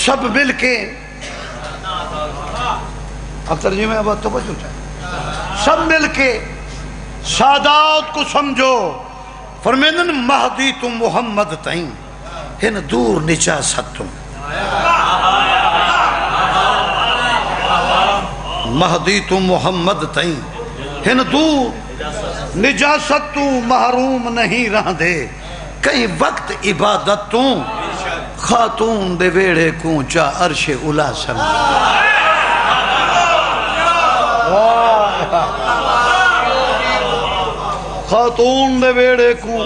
سب مل کے اب ترجمہ اب توجہ چاہیے، سب مل کے سادات کو سمجھو، فرمیدن مہدی تم محمد تائیں ہن دور نجاست تم، مہدی تم محمد تائیں ہن دور نجاست تو محروم نہیں رہ دے، کئی وقت عبادت تو خاتون دے ویڑے کو چا عرش اولا سمجھ، خاتون دے ویڑے کو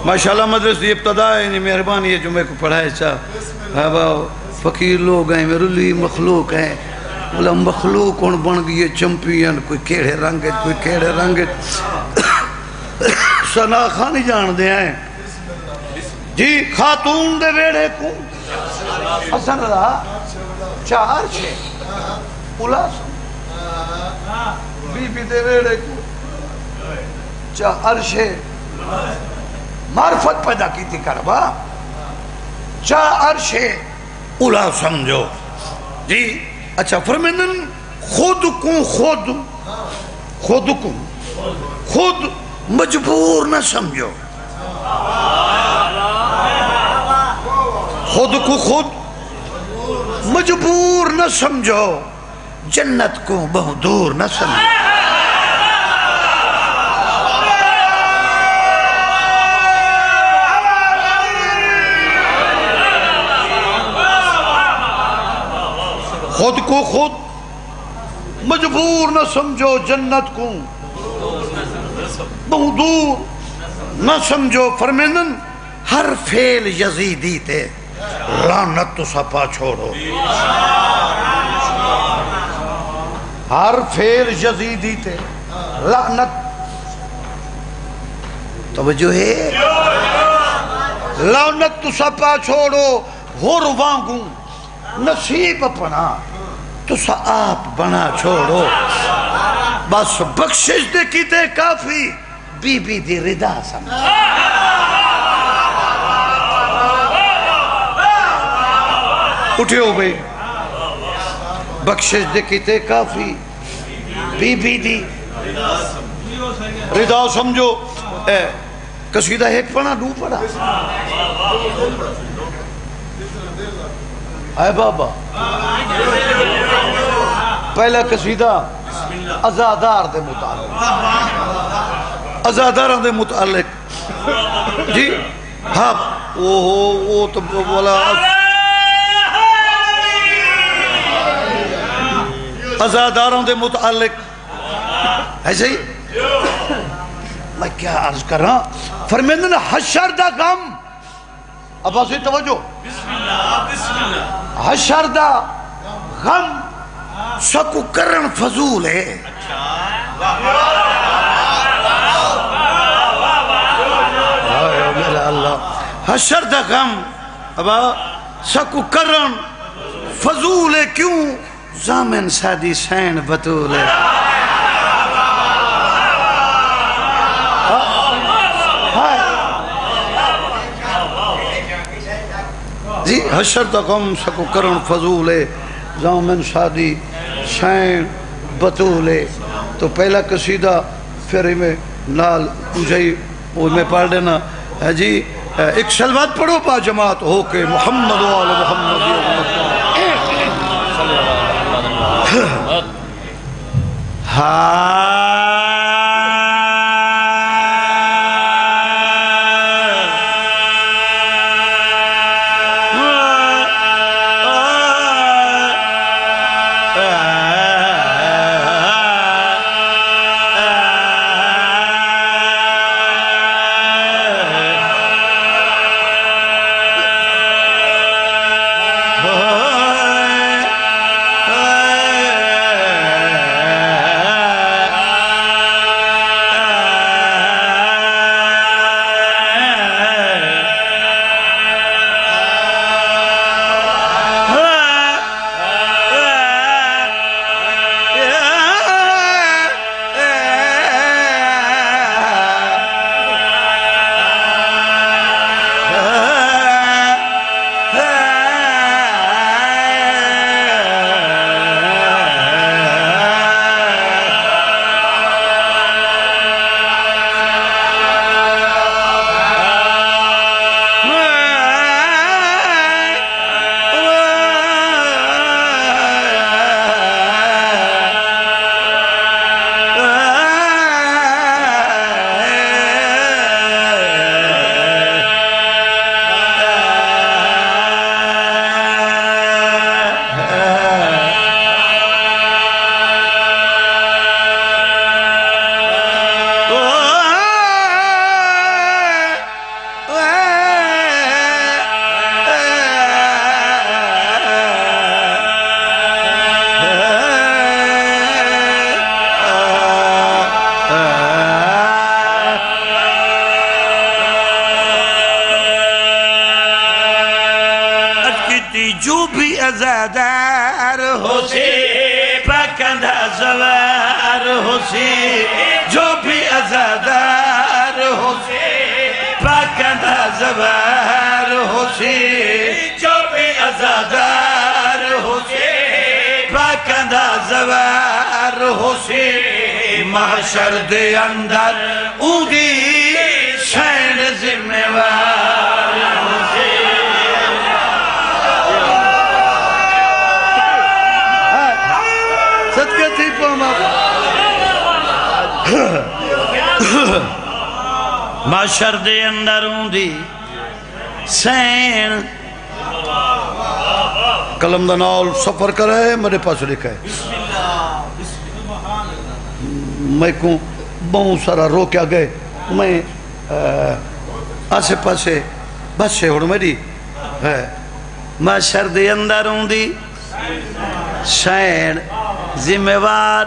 ماشاءاللہ مدرس دی ابتدا ہے، مہربانی ہے جو میں کو پڑھائے چاہ فقیر لوگ ہیں، میرے لیے مخلوق ہیں، بولا مخلوق ان بن گئی چمپین، کوئی کیڑے رنگ کوئی کیڑے رنگ سنا خانی جان دے ہیں جی، خاتون دے ویڑے کو حسن رہا چار چھے اولا سن، بی بی دے ویڑے کو چار چھے معرفت پیدا کی تھی کربا، چار چھے اولا سمجھو جی۔ اچھا فرمیدن خود کو خود مجبور نہ سمجھو، خود کو خود مجبور نہ سمجھو، جنت کو بہت دور نہ سمجھو، خود کو خود مجبور نہ سمجھو، جنت کو بہت دور نہ سمجھو، فرمیدن ہر فعل یزیدی تے لعنت تو سپا چھوڑو، ہر فعل یزیدی تے لعنت، توجہ ہے، لعنت تو سپا چھوڑو، ہور وانگوں نصیب اپنا تو سا آپ بنا چھوڑو، بس بخشش دے کی تے کافی، بی بی دی ردا سمجھ، اٹھے ہو بھئی، بخشش دے کی تے کافی، بی بی دی ردا سمجھو۔ قصیدہ ایک پڑھا دو پڑھا اے بابا، پہلا قصیدہ عزادار دے متعلق، عزاداروں دے متعلق جی، ہاں وہ تو بولا عزاداروں دے متعلق ایسے ہی، میں کیا عرض کر رہا، فرمیدن حشر دا غم، اب آسے توجہ، حشر دا غم سکو کرن فضول ہے، حشر دا غم اب سکو کرن فضول ہے، کیوں زامن سادی سین بطول ہے، جی حشر دا غم سکو کرن فضول ہے، زامن شادی شین بطولے۔ تو پہلا قصیدہ پھر میں نال مجھے وہ میں پڑھ لینا ہے جی، ایک سلوات پڑھو با جماعت ہو کے، محمد و آل محمد چاہتی جو بھی ازادار ہو سی پاکندہ زوار ہو سی جو بھی ازادار ہو سی پاکندہ زوار ہو سی جو بھی ازادار ہو سی پاکندہ زوار ہو سی محشر دے اندر اونگی شین ذمہ وار ہو سی صدقہ تھی پاما محشر دے اندر اونگی شین قلم دنال سفر کرے میرے پاس لکھا ہے میں کوں بہت سارا رو کیا گئے میں آسے پاسے بس سے ہوڑ میری محشر دے اندر ہوں دی شین ذمہ وار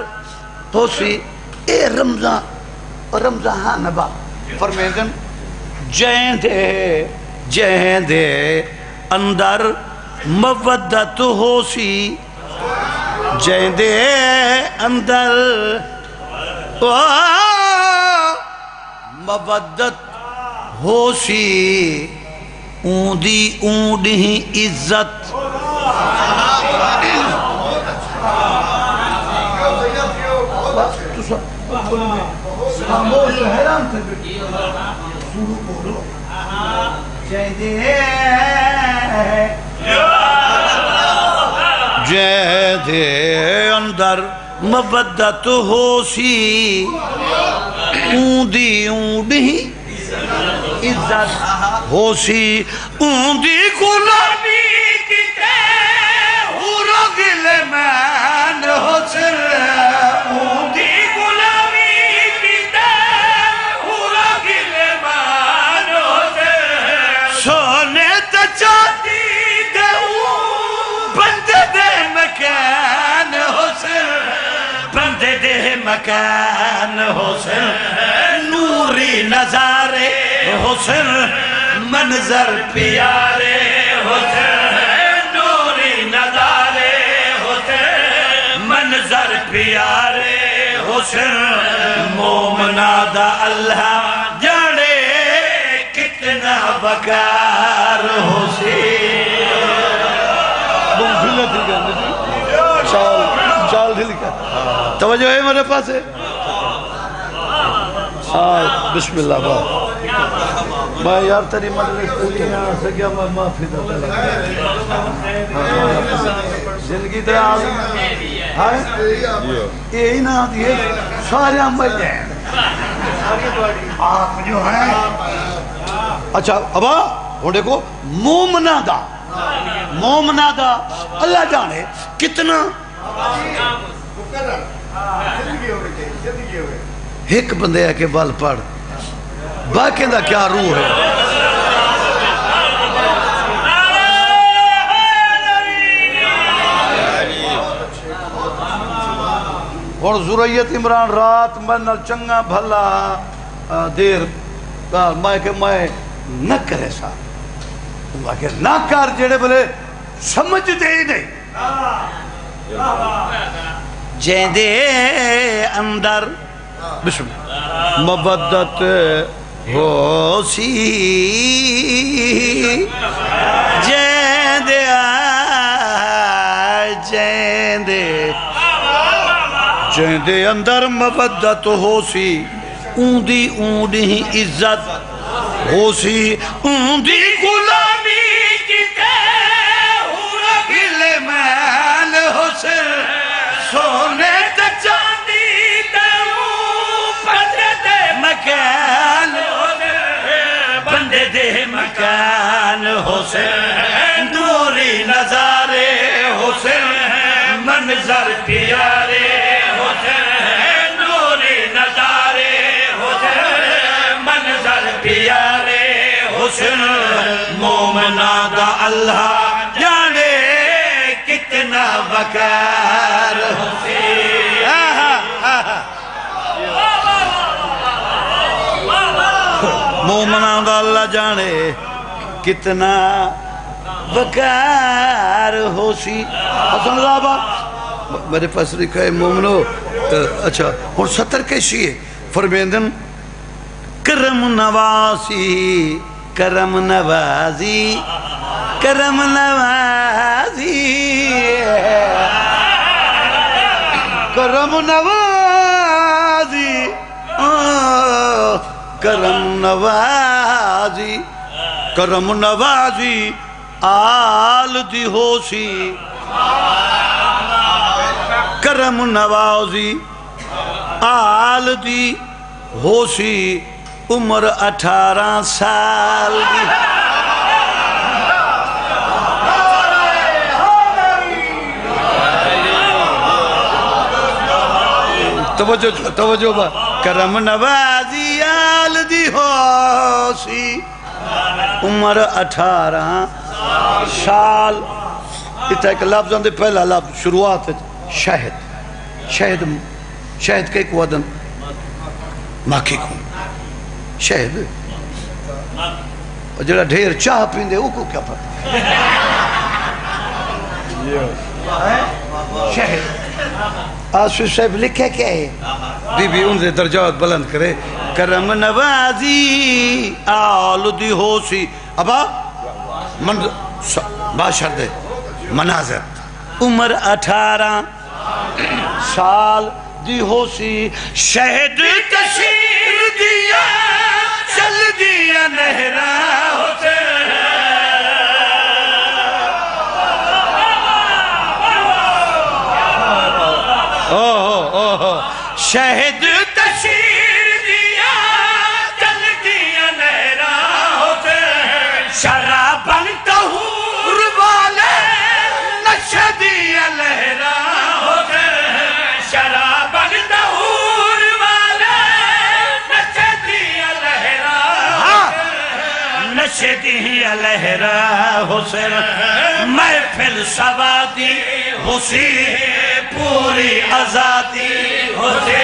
ہو سی اے رمضان ہاں نبا فرمیدن جہن دے اندر مودت ہو سی جہن دے اندر مودت ہو سی اوندی اوندی عزت جہدے اندر مودت ہو سی اوندی اوندی عزت ہو سی اوندی غلامی کی تے ہورا گلمان ہو سر اوندی غلامی کی تے ہورا گلمان ہو سر سونے تچاتی دے بندے دے مکان ہو سر بندے دے مکان ہو سر نوری نظارے حسن منظر پیارے حسن نوری نظارے حسن منظر پیارے حسن مومنہ دا اللہ جانے کتنا وقار حسین چال دل کا توجہ ہے میرے پاس ہے بسم اللہ بات میں یار تری مجلس تلیاں سگیا میں معافی دیتا لگا زندگی دے آگئی یہی نہ آتی ہے سارے عمل ہیں آپ جو ہیں اچھا ابا وہ دیکھو مومنہ دا اللہ جانے کتنا ایک بندے ہے کہ بال پڑھ باقی دا کیا روح ہے اور ذریت عمران رات میں نہ چنگا بھلا دیر میں کہ میں نہ کرے سا کہ نہ کر جڑے بلے سمجھتے ہی نہیں جیندے اندر بسم مودت ہو سی جیندے اندر مودت ہو سی اوندی اوندی عزت ہو سی اوندی غلامی کی تے ہورا گلمان ہو سی سونے تے چاندی تے بندے دے مکان بندے دے مکان ہو سی نوری نظارے ہو سی منظر پیارے ہو سی نوری نظارے ہو سی منظر پیارے حسن مومنہ دا اللہ جانے کتنا وقار مومنہ دا اللہ جانے کتنا بکار ہو سی حسن صاحبہ میرے پاس لکھا ہے مومنو اچھا اور ستر کیسی ہے فرمیندن کرم نواسی کرم نوازی کرم نوازی کرم نوازی کرم نوازی کرم نوازی آل دی ہو سی کرم نوازی آل دی ہو سی عمر 18 سال دی توجہ با کرم نوازی آل دی ہو سی عمر 18 سال اتنا ایک لفظ اندے پہلا لفظ شروعات ہے شہد شہد شہد کے ایک ودن ماکی کون شہد اور جڑا ڈھیر چاہ پیندے وہ کو کیا پتا شہد آصف صاحب لکھے کیا ہے بی بی ان سے درجات بلند کرے کرم نوازی آل دی ہو سی ابا باشر دے مناظر عمر 18 سال دی ہو سی شہد تشیر دیا چل دیا نہرہ ہوتے شہد تشیر دیا چل دیا نہرہ ہوتے شرابن طہور والے نشہ دیا لہرہ ہوتے شرابن طہور والے نشہ دیا لہرہ نشہ دیا لہرہ ہوتے محفل سوادی ہوسی پوری آزادی ہوتے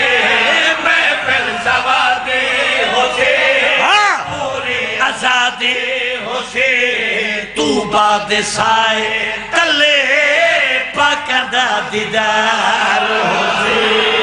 محفل سوادی ہوتے پوری آزادی ہوتے تو باد سائے تلے پاکدہ دیدار ہوتے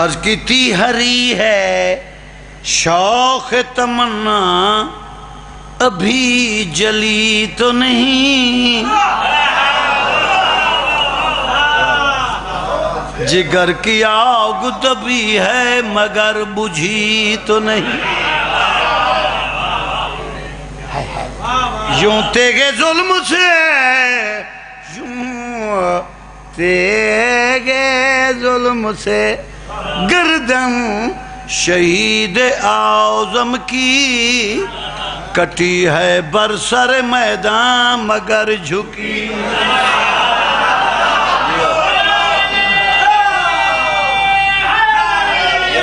عرض کیتی ہری ہے شوق تمنا ابھی جلی تو نہیں جگر کی آگ دبی ہے مگر بجھی تو نہیں یوں تیگے ظلم سے یوں تیگے ظلم سے گردن شہید اعظم کی کٹی ہے برسر میدان مگر جھکی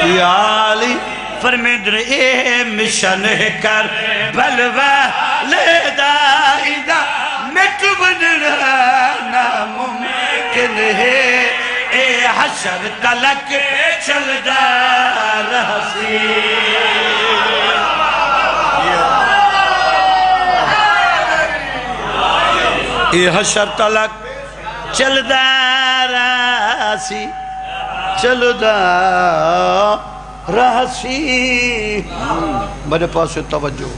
یا علی فرمیدر اے مشن کر بلوہ لیدہ ایدہ مٹ بننا ناممکن ہے اے حشر تلک چل دار حسین اے حشر تلک چل دار حسین چل دار حسین میرے پاس توجہ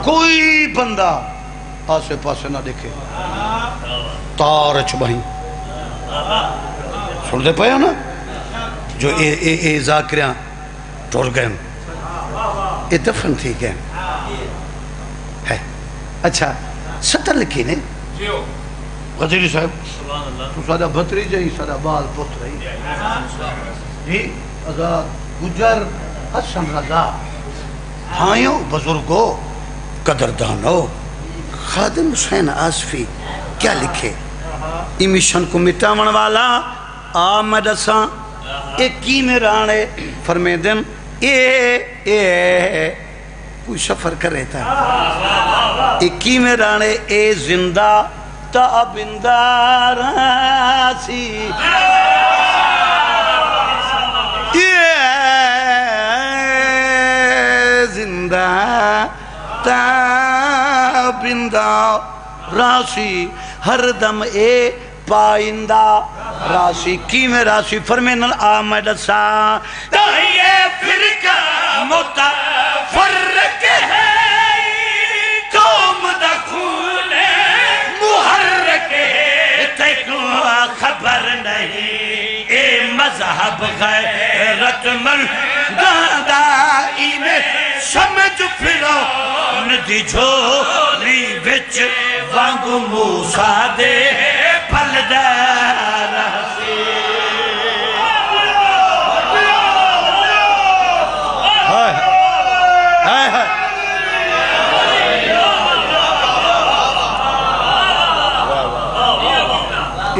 کوئی بندہ آسے پاسے نہ دیکھے تار چبہیں سن دے پایا نا جو اے ذاکریاں ٹور گئے اے دفن تھی گئے ہے اچھا ستر لکھی نے غزیری صاحب تو سادہ بھتری جائی سادہ بال پت رہی جی آزاد گجر حسن رضا ہائیوں بزرگوں قدردانو خادم حسین آصفی کیا لکھے امیشن کو مٹاون والا آمد اساں ایکی میں رانے فرمے دن کوئی سفر کر رہتا ہے ایکی میں رانے اے زندہ تابندہ راسی زندہ تابندہ راسی ہر دم اے پائندہ راسی کی میں راسی فرمینل آمد سا تہیے فرقہ متفرق ہے قوم دا خون محرک ہے تیکو خبر نہیں اے مذہب غیرت من گاندائی میں سمجھ پھرو ندی جھولی بچ وانگو موسیٰ دے پھل دار حسی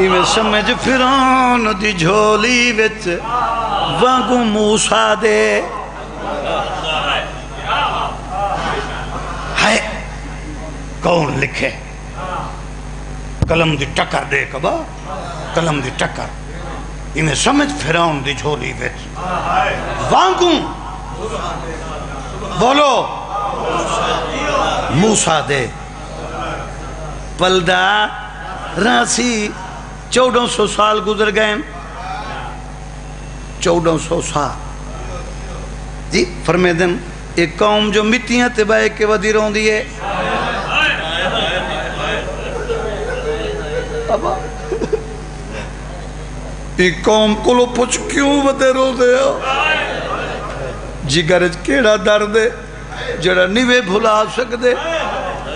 میں سمجھ پھرون دی جھولی وچ وانگو موسیٰ دے ہے کون لکھے قلم دی ٹکر دے کبا قلم دی ٹکر میں سمجھ پھرون دی جھولی وچ وانگو بولو موسیٰ دے پلدہ راسی 1400 سال گزر گئے 1400 سال جی فرمے دن ایک قوم جو مٹیاں تبائے کے ودی رون دیئے ایک قوم کو لو پچھ کیوں ودے رو دے جگرج کیڑا در دے جڑا نیوے بھلا سکدے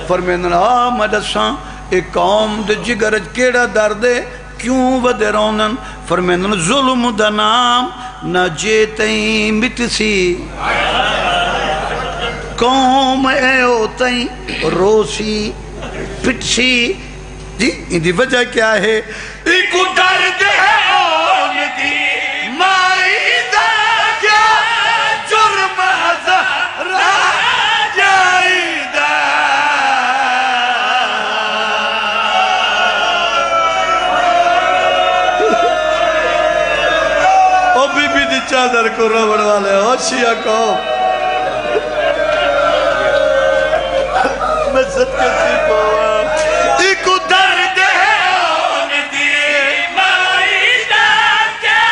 فرمے دن آمد اساں ایک قوم دے جگرج کیڑا در دے کیوں ودے رونن فرمینن ظلم دا نام نہ جیتیں مٹسی قوم اے او تائیں روسی پٹسی جی ان دی وجہ کیا ہے ایکو درد ہے اون دی مائی دا کیا جرم ہزارہ جائی دا چادر کو روڑ والے ہوشیا کو میں صدقے سی پوا ایکو درد ہے اون دی مائی دا کیا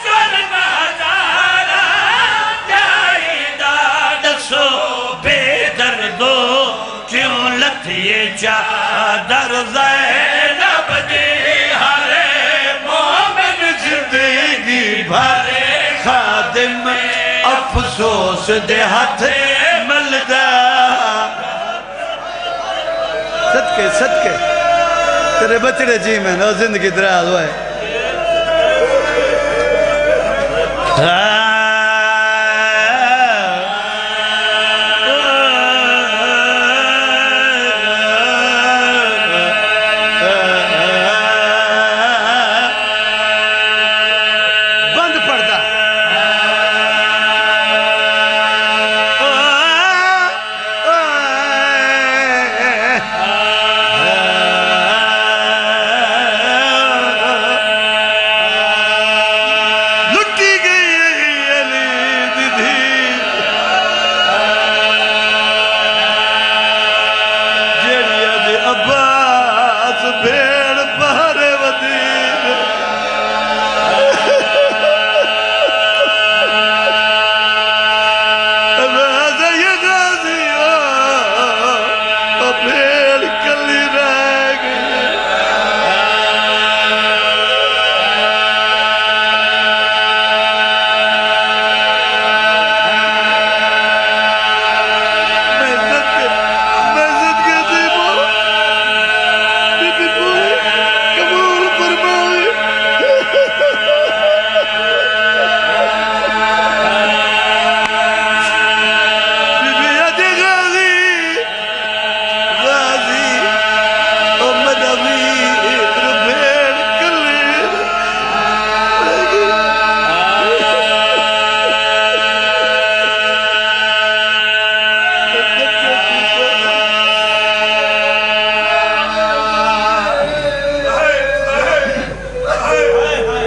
جرم ہزارہ جائی دا دسو بے دردو کیوں لتھیے چادر زینب دی ہرے مومن زندگی بھرے خادم افسوس دے ہاتھ ملدہ صدقے صدقے تیرے بچڑے جی میں نو زندگی دراز ہوئے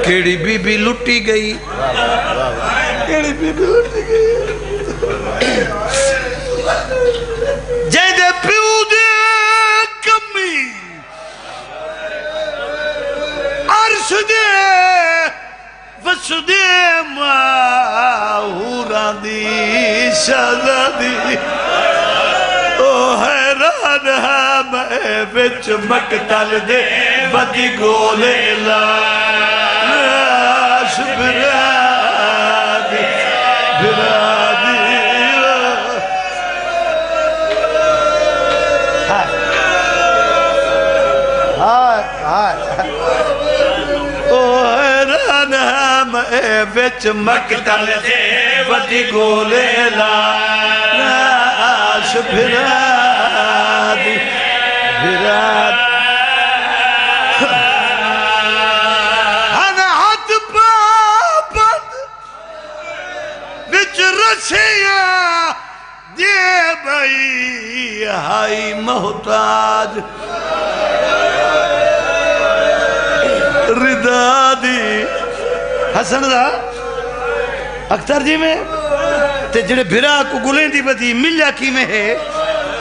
کیڑی بی بی لٹی گئی کیڑی بی بی لٹی گئی جے دے پیو دے کمی عرش دے وس دے ماہوران دی شہزادی او حیران ہے میں وچ مقتل دے بدی گولے لاش برادی برادی او حیران ہے میں وچ مقتل دے بدی گولے لاش برادی برادی ہاتھ پابند وچ رسیاں دے بھائی ہائی محتاج ردا دی حسن دا اختر جی میں تے جڑے بھرا کو گلیں دی بدی ملیا کی میں ہے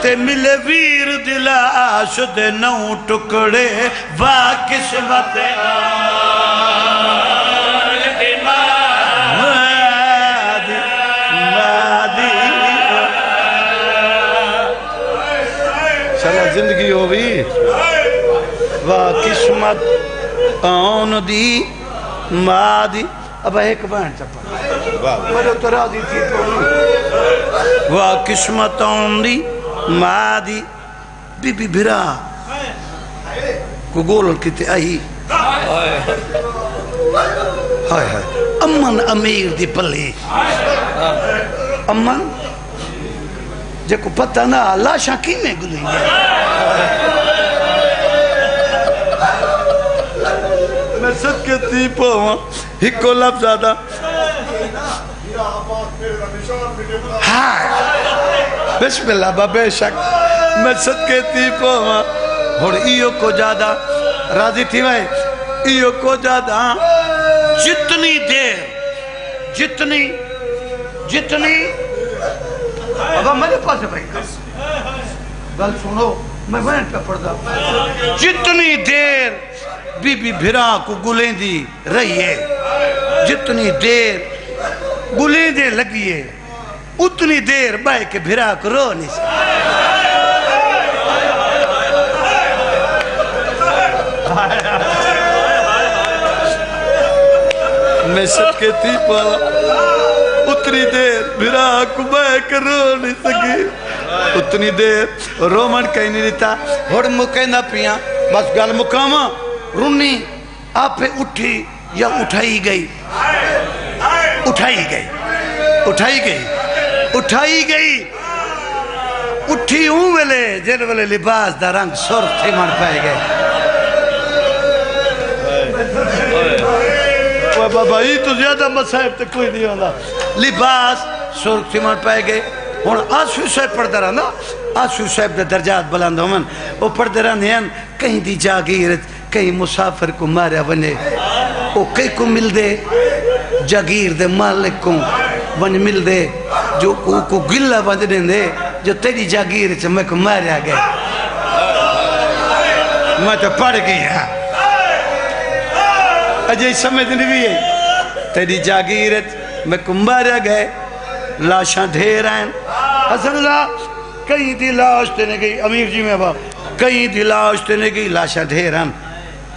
تے ملے ویر دلاش دے نو ٹکڑے وا قسمت آل دی مادی مادی چلا زندگی ہو بھی وا قسمت آن دی مادی اب ایک بہن چپا میرے تو راضی تھی تو وا قسمت آن دی مادی بی بی بھرا کو گولن کتے آئی ہائے ہائے امن امیر دی پلی امن جے کو پتہ نہ لاشاں کی میں گلیں گے میں صدقے تھی پہواں ہکو لفظ آدھا بسم اللہ با بے شک میں صدقے تھی پہواں اور ایو کو جادہ راضی تھی میں ایو کو جادہ جتنی دیر جتنی ابا میرے پاس ہے بھائی گل سنو میں وین پہ پڑھتا جتنی دیر بی بی بھرا کو گلیں دی رہی ہے جتنی دیر گلیں دے لگی ہے اتنی دیر بھائی کے بھرا کو رو نہیں سکتا میں سب کے تھی پالا اتنی دیر بھرا کو بھائی کے رو نہیں سکی اتنی دیر رومن کہیں نہیں دیتا ہوڑ مکہ نہ پیا بس گل مکاما رونی آپ پہ اٹھی یا اٹھائی گئی اٹھی ہوں ویلے جن ویلے لباس دا رنگ سرخ تھی من پائے گئے بابا ہی تو زیادہ مسائب تے کوئی نہیں ہونا لباس سرخ تھی من پائے گئے ہون آسو صاحب پڑھ در نا آسو صاحب دے درجات بلند ہومن وہ پڑھ در ہیں کہیں دی جاگیرت کہیں مسافر کو ماریا بنے وہ کہیں کو مل دے جاگیر دے مالک کو بن مل دے جو کو گلہ بندنے دے جو تیری جاگیر چھ میں کو ماریا گئے میں تو پڑھ گئی ہاں اجھے سمجھنے بھی ہے تیری جاگیرت میں کو ماریا گئے لاشاں ڈھیر ہیں حسن اللہ کہیں دی لاش تینے گئی امیر جی میں باپ کہیں دی لاش تینے گئی لاشاں ڈھیر ہیں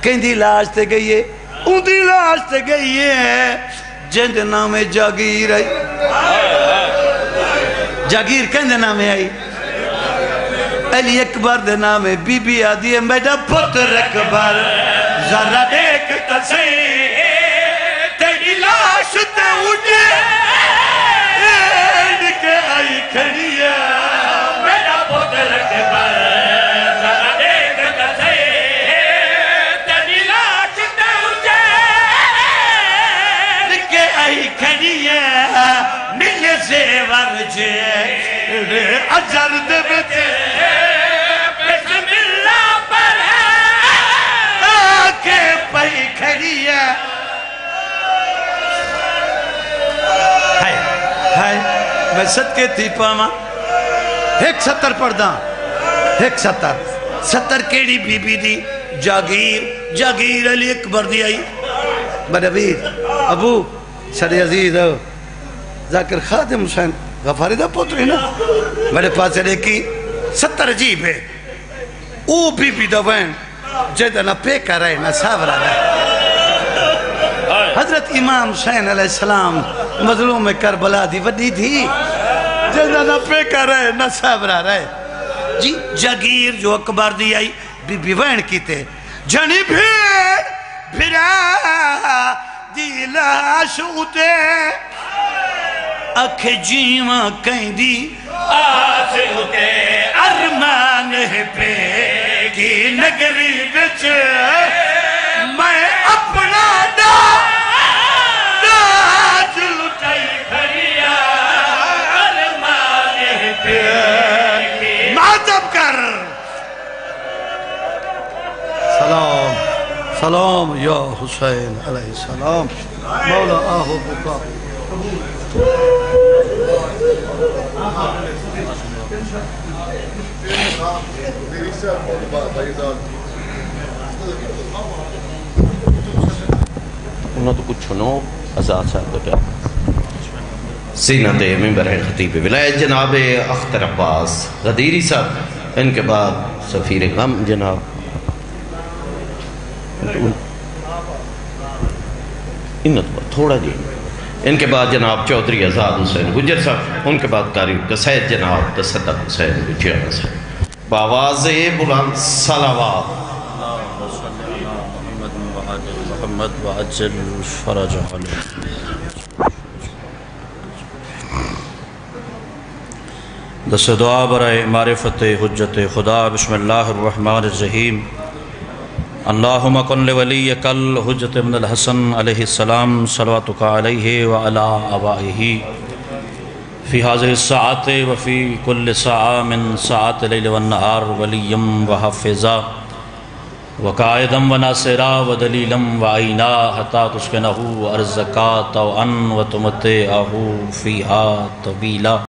کہیں دی لاش تے گئی ہے ان دی لاش تے گئی ہے جن دے نام جاگیر آئی جاگیر کہیں دے نام آئی علی اکبر دے نام بی بی آدھی ہے میڈا پتر اکبر ذرا دیکھ کسے تیری لاش تے اٹھے کے آئی کھڑی ہے میڈا پتر اکبر ذرا دیکھ کسے تیری لاش تے اٹھے کے آئی کھڑی ہے ملے زیور جے اجر دے بچے بسم اللہ پر ہے آکے پہی کھڑی ہے میں صدقے تھی پاما ایک 70 پڑھدا ایک 70 کیڑی بی بی دی جاگیر علی اکبر دی آئی بڑے ابو سر عزیز ذاکر خادم حسین غفاری دا پوتری نا میرے پاس دیکھی 70 عجیب ہے او بی بی دا وین جیدہ نہ پیکا رہے نہ ساورا رہے حضرت امام حسین علیہ السلام مظلوم کربلا دی وڈی تھی جیدہ نہ پیکا رہے نہ ساورا رہے جی جاگیر جو اکبر دی آئی بی بی وین کی تے جنی بھیرا دی لاش اتے اکھ جیواں کہیں دی آس اتے ارمان پہ کی نگری بچ میں اپنا داج لٹائی کھڑیا ارمان پہ ماتب کر سلام یا حسین علیہ السلام مولا آہو بکا انہوں تو کچھ سنو آزاد صاحب کا زینت ممبر خطیب ولایت جناب اختر عباس غدیری صاحب، ان کے بعد سفیر غم جناب تھوڑا جی، ان کے بعد جناب چودھری آزاد حسین گجر صاحب، ان کے بعد قاری قصید جناب تصدق حسین گجر صاحب بآواز بلند صلوات محمد وعجل فرج علیہ دست دعا برائے معرفت حجت خدا بسم اللہ الرحمن الرحیم اللہم کن لولیک الحجت ابن الحسن علیہ السلام صلواتک علیہ وعلا آبائہ فی حاضر الساعت وفی کل ساعہ من ساعت لیل والنہار ولیم وحفظا وقائدم وناصرا ودلیلم وعینا حتی تسکنہو ارزکا توعن وتمتعہو فیہا طویلا